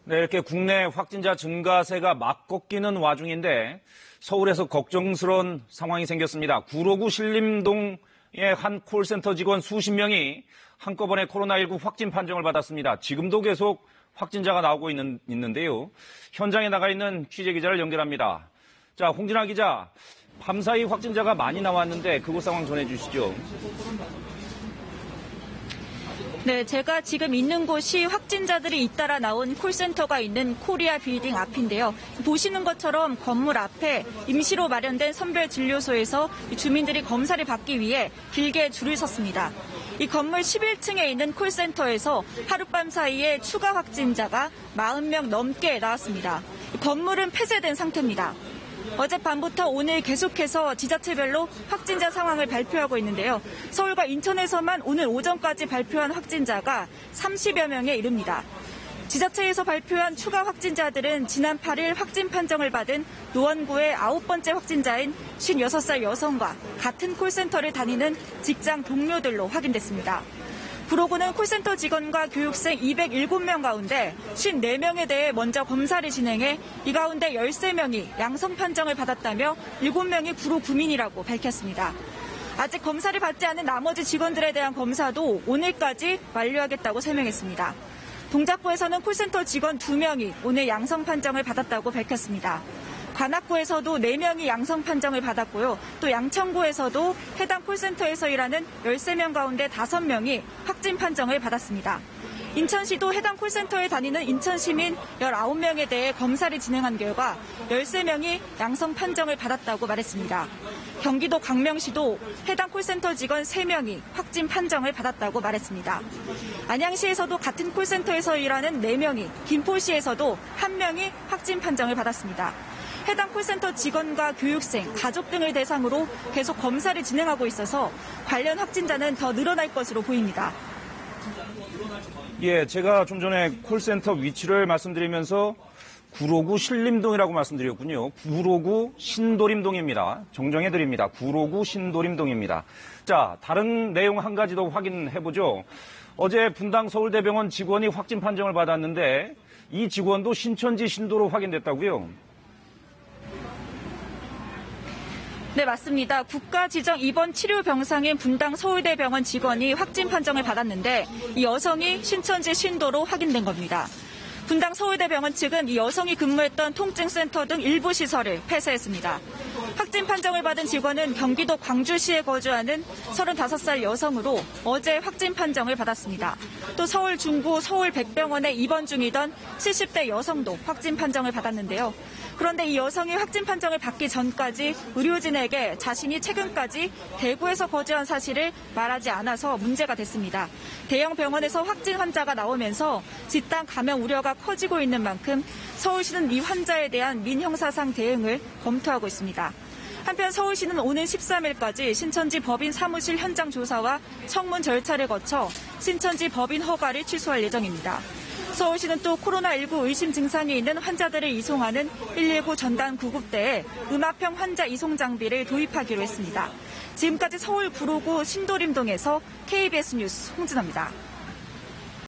네, 이렇게 국내 확진자 증가세가 막 꺾이는 와중인데 서울에서 걱정스러운 상황이 생겼습니다. 구로구 신림동의 한 콜센터 직원 수십 명이 한꺼번에 코로나19 확진 판정을 받았습니다. 지금도 계속 확진자가 나오고 있는데요. 현장에 나가 있는 취재기자를 연결합니다. 자, 홍진아 기자, 밤사이 확진자가 많이 나왔는데 그곳 상황 전해주시죠. 네, 제가 지금 있는 곳이 확진자들이 잇따라 나온 콜센터가 있는 코리아 빌딩 앞인데요. 보시는 것처럼 건물 앞에 임시로 마련된 선별진료소에서 주민들이 검사를 받기 위해 길게 줄을 섰습니다. 이 건물 11층에 있는 콜센터에서 하룻밤 사이에 추가 확진자가 40명 넘게 나왔습니다. 건물은 폐쇄된 상태입니다. 어젯밤부터 오늘 계속해서 지자체별로 확진자 상황을 발표하고 있는데요. 서울과 인천에서만 오늘 오전까지 발표한 확진자가 30여 명에 이릅니다. 지자체에서 발표한 추가 확진자들은 지난 8일 확진 판정을 받은 노원구의 9번째 확진자인 56살 여성과 같은 콜센터를 다니는 직장 동료들로 확인됐습니다. 구로구는 콜센터 직원과 교육생 207명 가운데 54명에 대해 먼저 검사를 진행해 이 가운데 13명이 양성 판정을 받았다며 7명이 구로 구민이라고 밝혔습니다. 아직 검사를 받지 않은 나머지 직원들에 대한 검사도 오늘까지 완료하겠다고 설명했습니다. 동작구에서는 콜센터 직원 2명이 오늘 양성 판정을 받았다고 밝혔습니다. 관악구에서도 4명이 양성 판정을 받았고요. 또 양천구에서도 해당 콜센터에서 일하는 13명 가운데 5명이 확진 판정을 받았습니다. 인천시도 해당 콜센터에 다니는 인천시민 19명에 대해 검사를 진행한 결과 13명이 양성 판정을 받았다고 말했습니다. 경기도 광명시도 해당 콜센터 직원 3명이 확진 판정을 받았다고 말했습니다. 안양시에서도 같은 콜센터에서 일하는 4명이, 김포시에서도 1명이 확진 판정을 받았습니다. 해당 콜센터 직원과 교육생, 가족 등을 대상으로 계속 검사를 진행하고 있어서 관련 확진자는 더 늘어날 것으로 보입니다. 예, 제가 좀 전에 콜센터 위치를 말씀드리면서 구로구 신림동이라고 말씀드렸군요. 구로구 신도림동입니다. 정정해드립니다. 구로구 신도림동입니다. 자, 다른 내용 한 가지 더 확인해보죠. 어제 분당 서울대병원 직원이 확진 판정을 받았는데 이 직원도 신천지 신도로 확인됐다고요? 네, 맞습니다. 국가 지정 입원 치료 병상인 분당 서울대병원 직원이 확진 판정을 받았는데 이 여성이 신천지 신도로 확인된 겁니다. 분당 서울대병원 측은 이 여성이 근무했던 통증센터 등 일부 시설을 폐쇄했습니다. 확진 판정을 받은 직원은 경기도 광주시에 거주하는 35살 여성으로 어제 확진 판정을 받았습니다. 또 서울 중구 서울백병원에 입원 중이던 70대 여성도 확진 판정을 받았는데요. 그런데 이 여성이 확진 판정을 받기 전까지 의료진에게 자신이 최근까지 대구에서 거주한 사실을 말하지 않아서 문제가 됐습니다. 대형 병원에서 확진 환자가 나오면서 집단 감염 우려가 커지고 있는 만큼 서울시는 이 환자에 대한 민형사상 대응을 검토하고 있습니다. 한편 서울시는 오는 13일까지 신천지 법인 사무실 현장 조사와 청문 절차를 거쳐 신천지 법인 허가를 취소할 예정입니다. 서울시는 또 코로나19 의심 증상이 있는 환자들을 이송하는 119 전담 구급대에 음압형 환자 이송 장비를 도입하기로 했습니다. 지금까지 서울 구로구 신도림동에서 KBS 뉴스 홍진아입니다.